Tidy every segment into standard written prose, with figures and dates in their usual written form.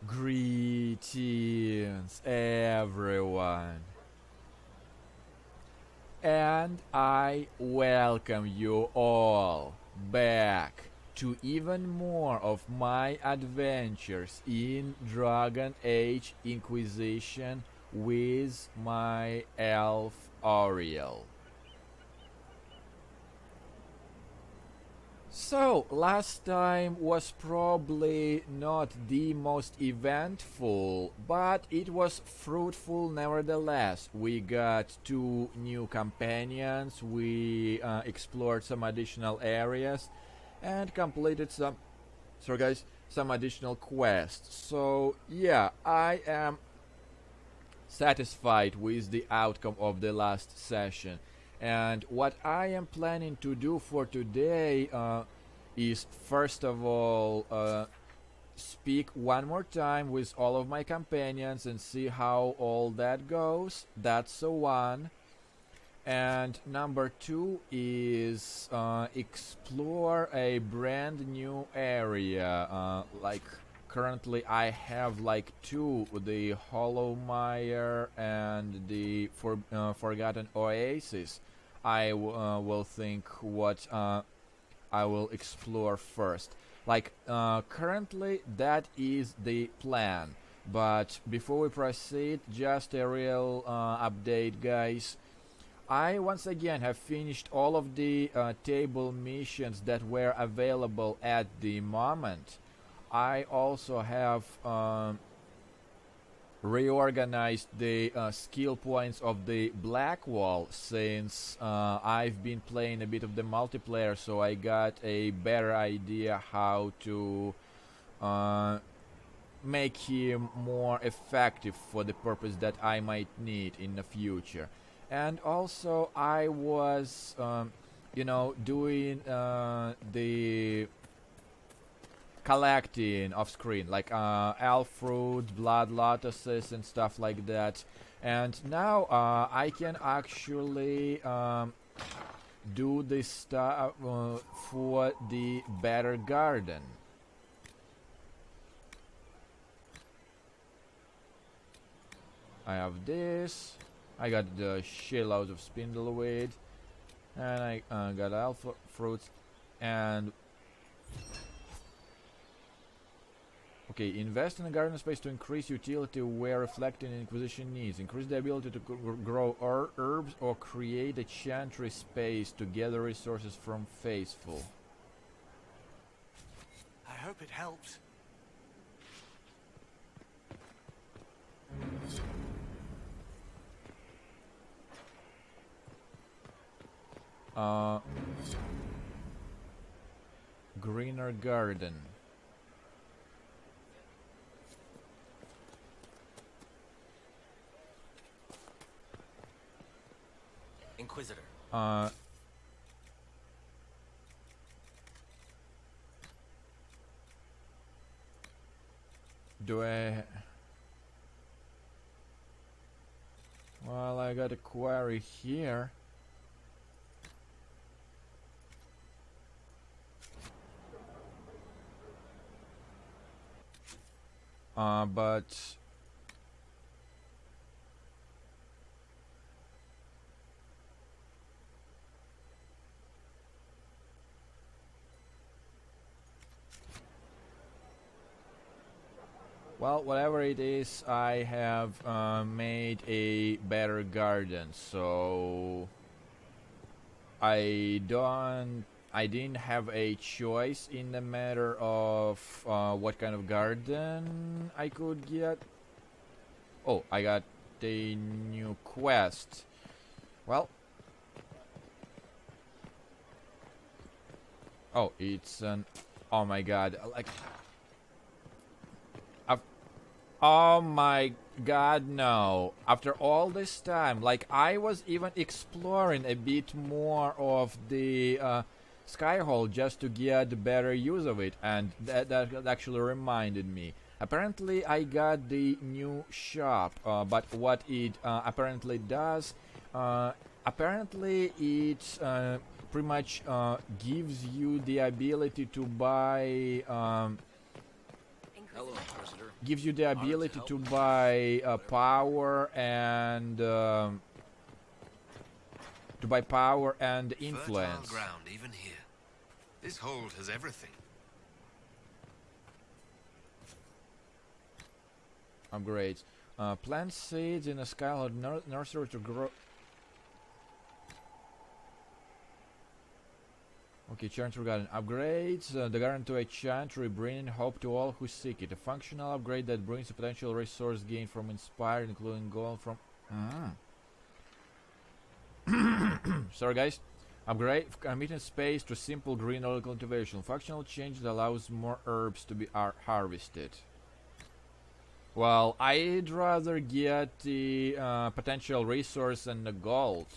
Greetings, everyone, and I welcome you all back to even more of my adventures in Dragon Age Inquisition with my elf Ariel. So, last time was probably not the most eventful, but it was fruitful nevertheless. We got 2 new companions, we explored some additional areas, and completed some additional quests. So, yeah, I am satisfied with the outcome of the last session. And what I am planning to do for today is first of all speak one more time with all of my companions and see how all that goes. That's the one. And number 2 is explore a brand new area. Like currently I have like 2, the Hollowmire and the Forgotten Oasis. I will think what I will explore first. Like currently that is the plan. But before we proceed, just a real update, guys. I once again have finished all of the table missions that were available at the moment. I also have reorganized the skill points of the Black Wall, since I've been playing a bit of the multiplayer, so I got a better idea how to make him more effective for the purpose that I might need in the future. And also I was doing the collecting off screen, like elf fruit, blood lotuses and stuff like that. And now I can actually do this stuff for the better garden. I have this. I got the shitloads of spindleweed, and I got elf fruits. And okay, invest in a garden space to increase utility where reflecting Inquisition needs. Increase the ability to grow herbs or create a chantry space to gather resources from faithful. I hope it helps. Greener garden. Inquisitor. Do I... Well, I got a quarry here. But well, whatever it is, I have made a better garden, so I didn't have a choice in the matter of what kind of garden I could get. Oh, I got a new quest. Well, oh, it's an... Oh my god, like... Oh my god, no. After all this time, like, I was even exploring a bit more of the Skyhole just to get better use of it, and that actually reminded me. Apparently I got the new shop, but what it apparently does, apparently it pretty much gives you the ability to buy Hello, Inquisitor. gives you the ability to buy power and influence. Fertile ground even here. This hold has everything. Upgrades. Plant seeds in a skylight nursery to grow. Okay, Chantry Garden. Upgrades. The garden to a chantry, bringing hope to all who seek it. A functional upgrade that brings a potential resource gain from Inspired, including gold from... Sorry guys. Upgrade committing space to simple green oil cultivation. Functional change that allows more herbs to be harvested. Well, I'd rather get the potential resource and the gold.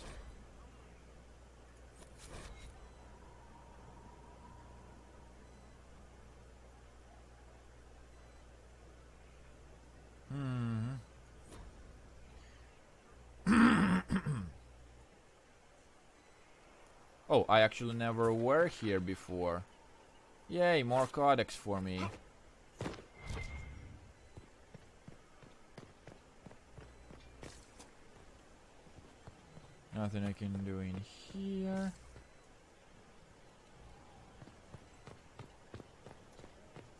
Oh, I actually never were here before. Yay, more codex for me. Nothing I can do in here.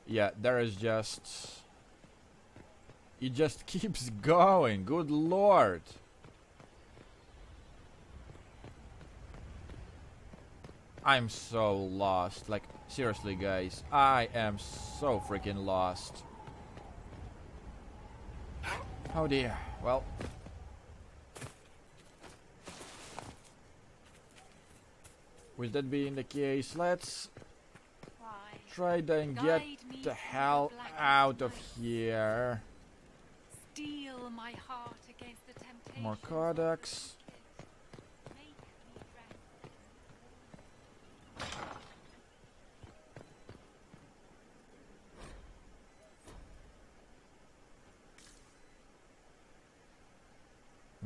Yeah, there is just... It just keeps going, good lord. I'm so lost, like, seriously guys, I am so freaking lost. Oh dear, well. With that being the case, let's try and get the hell out of here. Steel my heart against the temptation. More codex.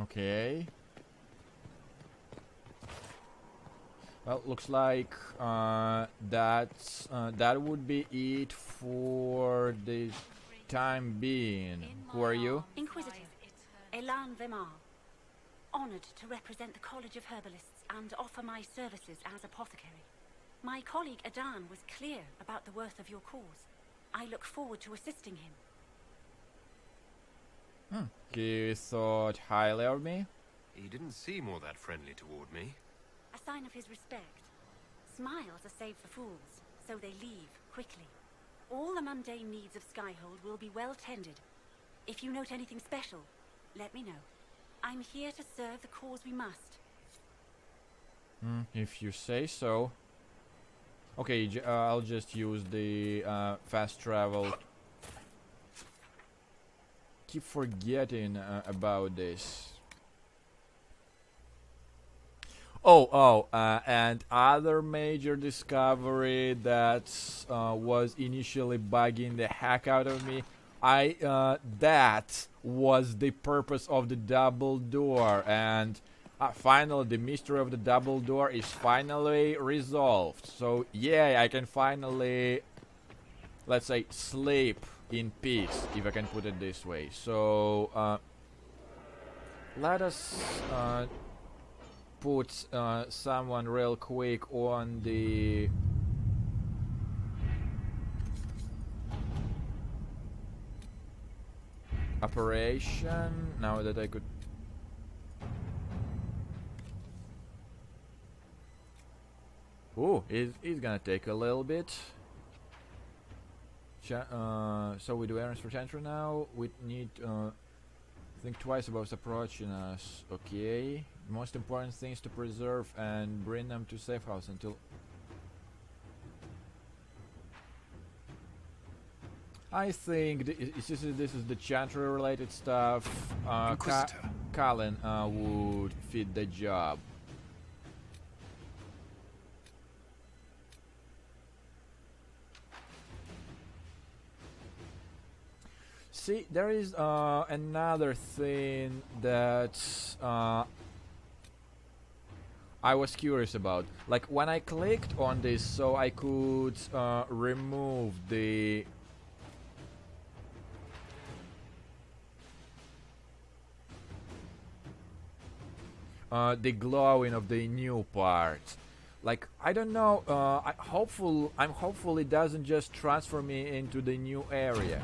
Okay. Well, looks like that would be it for the time being. Who are you? Inquisitor, Elan Vimar. Honored to represent the College of Herbalists and offer my services as apothecary. My colleague Adan was clear about the worth of your cause. I look forward to assisting him. He thought highly of me? He didn't seem all that friendly toward me. A sign of his respect. Smiles are saved for fools, so they leave quickly. All the mundane needs of Skyhold will be well tended. If you note anything special, let me know. I'm here to serve the cause we must. If you say so. Okay, I'll just use the fast travel. Keep forgetting about this. And other major discovery that was initially bugging the heck out of me. That was the purpose of the double door, and finally the mystery of the double door is finally resolved. So yeah, I can finally, let's say, sleep in peace, if I can put it this way. So let us put someone real quick on the operation. Now that I could. Ooh, it's gonna take a little bit. So we do errands for Chantry now. We need think twice about approaching us. Okay. Most important things to preserve and bring them to safe house until. I think this is the Chantry related stuff. Colin would fit the job. See, there is another thing that I was curious about. Like when I clicked on this, so I could remove the the glowing of the new parts. Like, I don't know, I'm hopeful it doesn't just transfer me into the new area.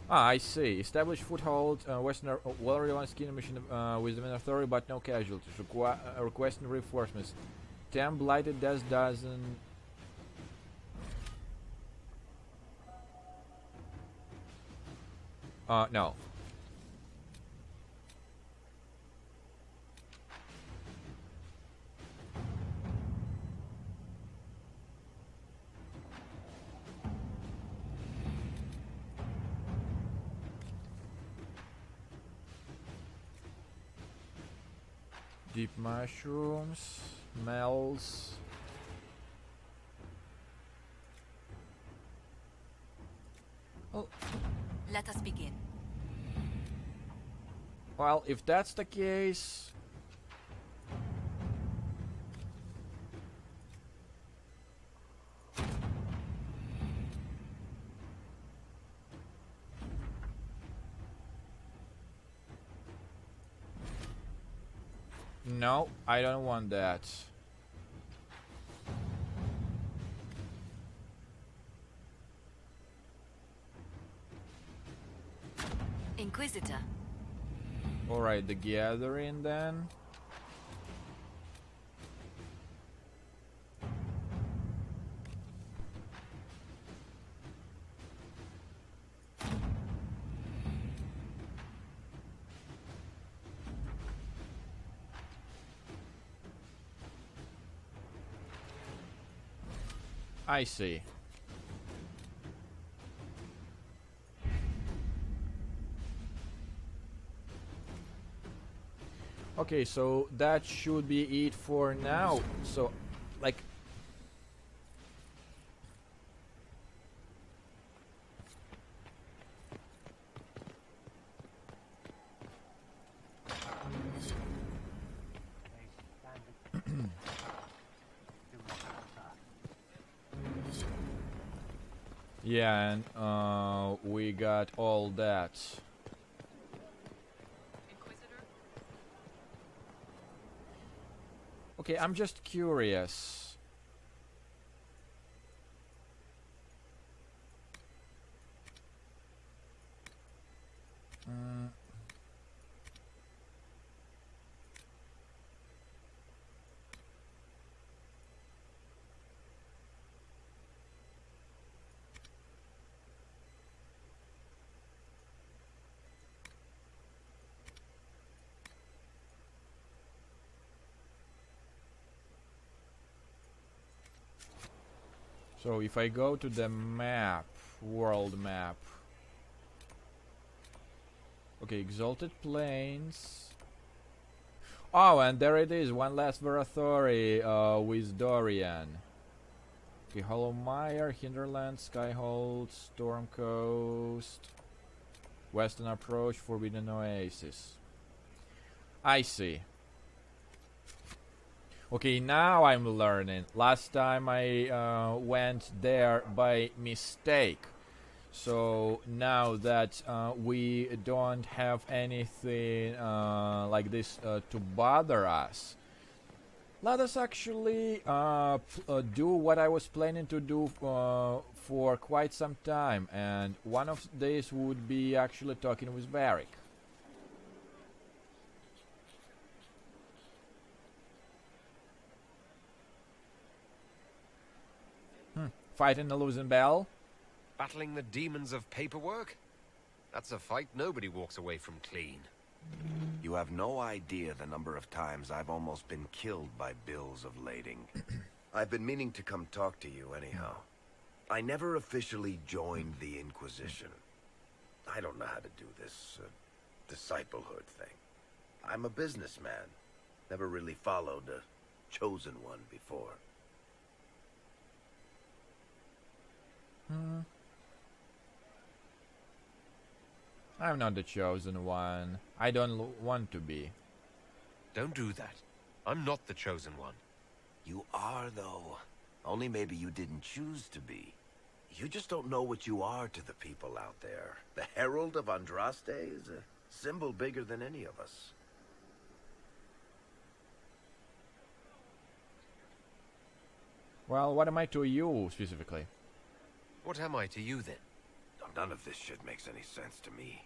I see. Establish foothold, Western well-reliant skin mission with the authority, but no casualties. Requesting reinforcements. 10 blighted death doesn't. No. Deep mushrooms, smells. Oh. Let us begin. Well, if that's the case. No, I don't want that. Inquisitor. Alright, the gathering then. I see. Okay, so that should be it for now. So, like... Yeah, and we got all that. Okay, I'm just curious. So if I go to the map, world map. Okay, Exalted Plains. Oh, and there it is, one last Verathori with Dorian. Okay, Hollowmire, Hinterland, Skyhold, Storm Coast, Western Approach, Forbidden Oasis. I see. Okay, now I'm learning. Last time I went there by mistake. So now that we don't have anything like this to bother us, let us actually do what I was planning to do for quite some time. And one of these would be actually talking with Barrack. Fighting the losing battle? Battling the demons of paperwork? That's a fight nobody walks away from clean. You have no idea the number of times I've almost been killed by bills of lading. I've been meaning to come talk to you anyhow. I never officially joined the Inquisition. I don't know how to do this disciplehood thing. I'm a businessman. Never really followed a chosen one before. I'm not the chosen one. I don't want to be. Don't do that. I'm not the chosen one. You are, though. Only maybe you didn't choose to be. You just don't know what you are to the people out there. The Herald of Andraste is a symbol bigger than any of us. Well, what am I to you specifically? What am I to you then? None of this shit makes any sense to me.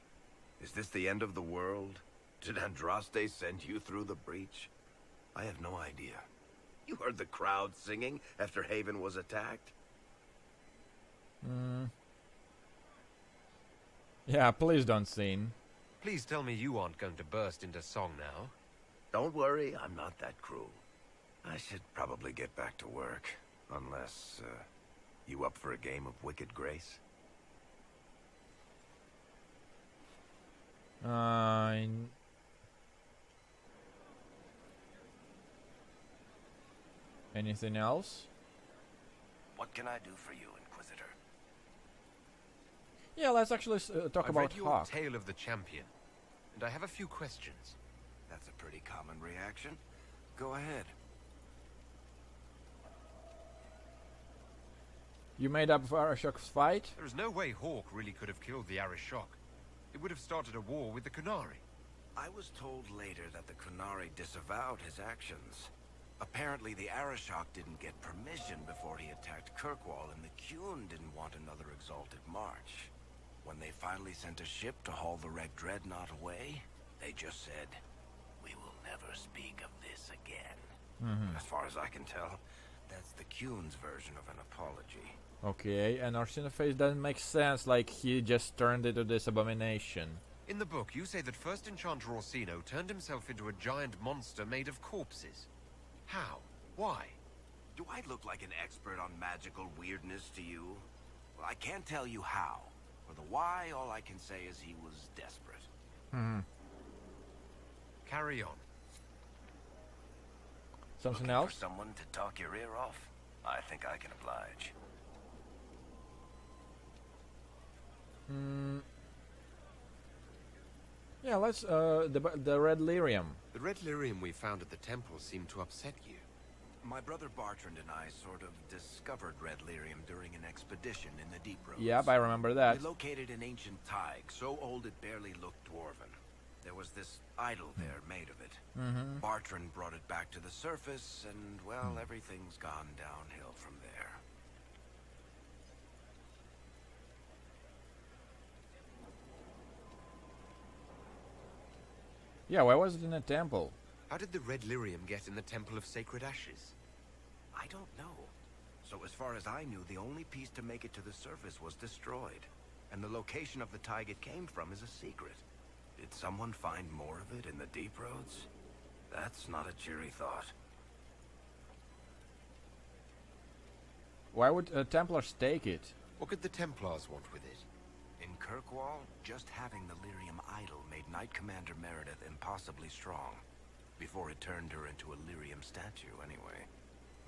Is this the end of the world? Did Andraste send you through the breach? I have no idea. You heard the crowd singing after Haven was attacked? Yeah, please don't sing. Please tell me you aren't going to burst into song now. Don't worry, I'm not that cruel. I should probably get back to work. Unless, you up for a game of Wicked Grace? Anything else? What can I do for you, Inquisitor? Yeah, let's actually talk I've about read your Hawk. Tale of the Champion, and I have a few questions. That's a pretty common reaction. Go ahead. You made up for Arashok's fight? There is no way Hawk really could have killed the Arishok. It would have started a war with the Qunari. I was told later that the Qunari disavowed his actions. Apparently the Arishok didn't get permission before he attacked Kirkwall, and the Qun didn't want another exalted march. When they finally sent a ship to haul the Red Dreadnought away, they just said, "We will never speak of this again." As far as I can tell, that's the Qun's version of an apology. Okay, and Arsinophase doesn't make sense, like he just turned into this abomination. In the book, you say that first Enchanter Orsino turned himself into a giant monster made of corpses. How? Why? Do I look like an expert on magical weirdness to you? Well, I can't tell you how. For the why, all I can say is he was desperate. Carry on. Something Looking else? for someone to talk your ear off? I think I can oblige. Yeah, let's, the Red Lyrium. The red lyrium we found at the temple seemed to upset you. My brother Bartrand and I sort of discovered Red Lyrium during an expedition in the Deep Roads. Yep, I remember that. We located an ancient Tig, so old it barely looked dwarven. There was this idol there made of it. Bartrand brought it back to the surface, and, well, everything's gone downhill from there. Yeah, why was it in a temple? How did the red lyrium get in the Temple of Sacred Ashes? I don't know. So as far as I knew, the only piece to make it to the surface was destroyed. And the location of the Tig it came from is a secret. Did someone find more of it in the Deep Roads? That's not a cheery thought. Why would Templars take it? What could the Templars want with it? In Kirkwall, just having the Lyrium idol made Knight Commander Meredith impossibly strong. Before it turned her into a Lyrium statue, anyway.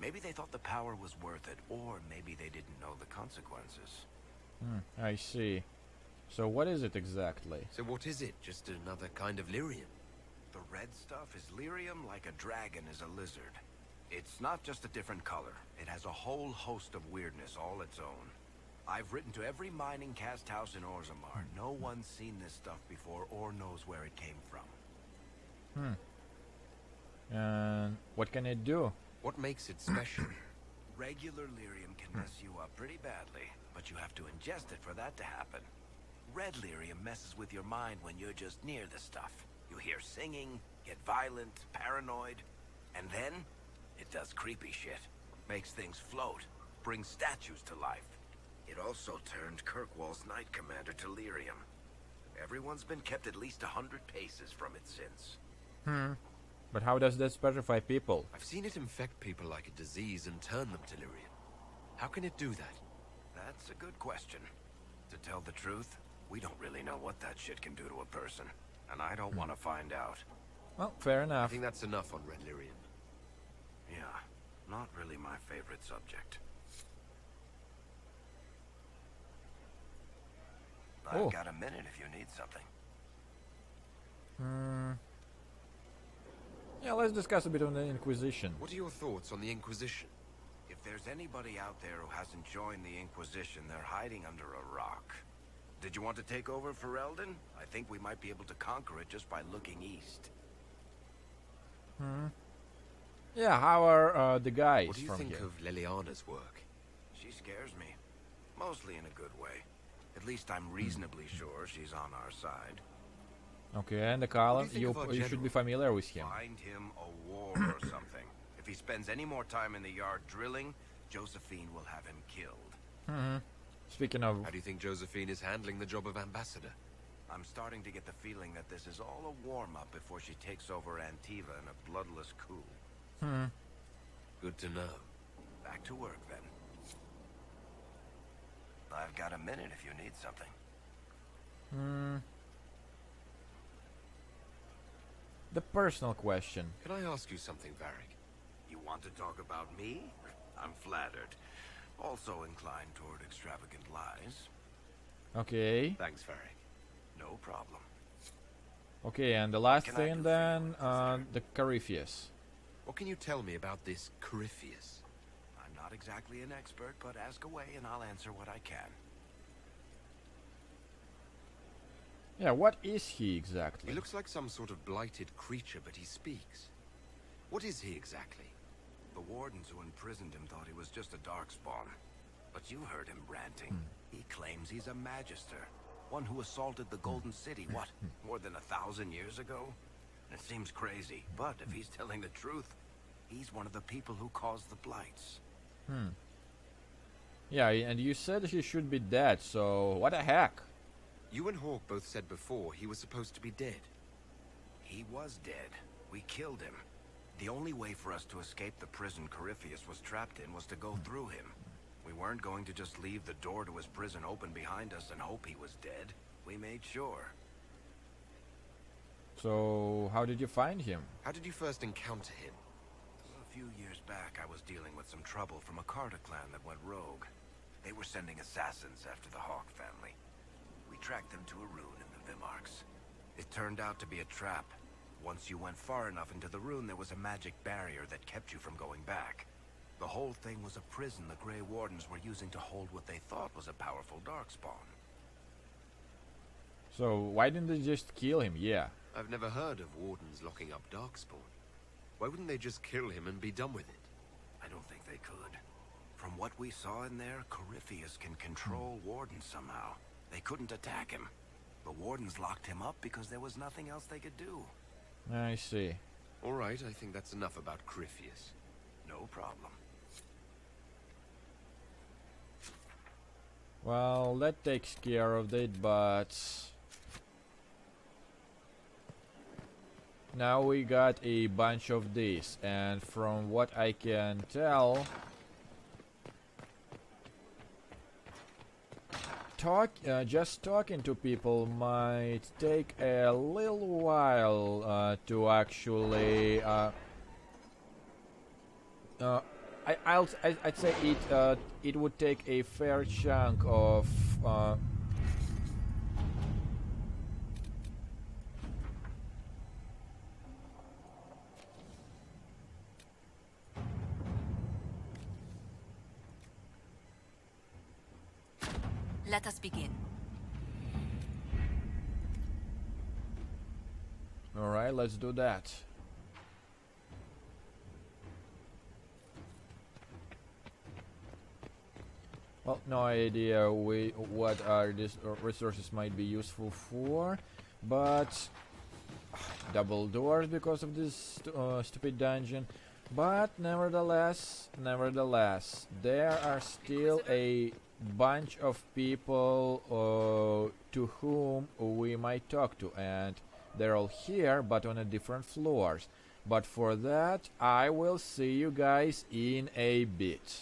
Maybe they thought the power was worth it, or maybe they didn't know the consequences. I see. So what is it exactly? So what is it? Just another kind of lyrium? The red stuff is Lyrium like a dragon is a lizard. It's not just a different color. It has a whole host of weirdness all its own. I've written to every mining cast house in Orzammar. No one's seen this stuff before or knows where it came from. And what can it do? What makes it special? Regular Lyrium can mess you up pretty badly, but you have to ingest it for that to happen. Red Lyrium messes with your mind when you're just near the stuff. You hear singing, get violent, paranoid, and then it does creepy shit. Makes things float, brings statues to life. It also turned Kirkwall's Knight Commander to Lyrium. Everyone's been kept at least 100 paces from it since. But how does that specify people? I've seen it infect people like a disease and turn them to lyrium. How can it do that? That's a good question. To tell the truth, we don't really know what that shit can do to a person. And I don't want to find out. Well, fair I enough. think that's enough on red lyrium. Yeah, not really my favorite subject. Oh. I've got a minute if you need something. Yeah, let's discuss a bit on the Inquisition. What are your thoughts on the Inquisition? If If there's anybody out there who hasn't joined the Inquisition, they're hiding under a rock. Did you want to take over for Eldon? I think we might be able to conquer it just by looking east. Yeah, how are the guys What do you from think here? of Liliana's work? She scares me. Mostly in a good way. At least I'm reasonably sure she's on our side. Okay, and the Colin, think of our you should be general? familiar with him. Find him a war or something. If he spends any more time in the yard drilling, Josephine will have him killed. Speaking of, How do you think Josephine is handling the job of ambassador? I'm starting to get the feeling that this is all a warm-up before she takes over Antiva in a bloodless coup. Good to know. Back to work, then. I've got a minute if you need something. the personal question. Can I ask you something, Barrack? You want to talk about me? I'm flattered. Also inclined toward extravagant lies. Okay. Thanks, Barrack. No problem. Okay, and the last Can I do thing for then, you, Inquisitor? the Corypheus. What can you tell me about this Corypheus? I'm not exactly an expert, but ask away and I'll answer what I can. Yeah, what is he exactly? He looks like some sort of blighted creature, but he speaks. What is he exactly? The wardens who imprisoned him thought he was just a darkspawn. But you heard him ranting. He claims he's a magister. One who assaulted the Golden City, what, more than 1,000 years ago? It seems crazy, but if he's telling the truth, he's one of the people who caused the blights. Yeah, and you said he should be dead, so what the heck? You and Hawk both said before he was supposed to be dead. He was dead. We killed him. The only way for us to escape the prison Corypheus was trapped in was to go through him. We weren't going to just leave the door to his prison open behind us and hope he was dead. We made sure. So, how did you find him? How did you first encounter him? A few years back, I was dealing with some trouble from a Carter clan that went rogue. They were sending assassins after the Hawk family. We tracked them to a rune in the Vimarks. It turned out to be a trap. Once you went far enough into the rune, there was a magic barrier that kept you from going back. The whole thing was a prison the Grey Wardens were using to hold what they thought was a powerful darkspawn. So, why didn't they just kill him? Yeah. I've never heard of wardens locking up Darkspawn. Why wouldn't they just kill him and be done with it? I don't think they could. From what we saw in there, Corypheus can control wardens somehow. They couldn't attack him. The wardens locked him up because there was nothing else they could do. I see. All right, I think that's enough about Corypheus. No problem. Well, that takes care of it, but now we got a bunch of these, and from what I can tell, just talking to people might take a little while to actually I'd say it would take a fair chunk of Let us begin. all right, let's do that. Well, no idea what are these resources might be useful for, but double doors because of this stupid dungeon. But nevertheless, there are still a bunch of people to whom we might talk to, and they're all here, but on a different floors. But for that, I will see you guys in a bit.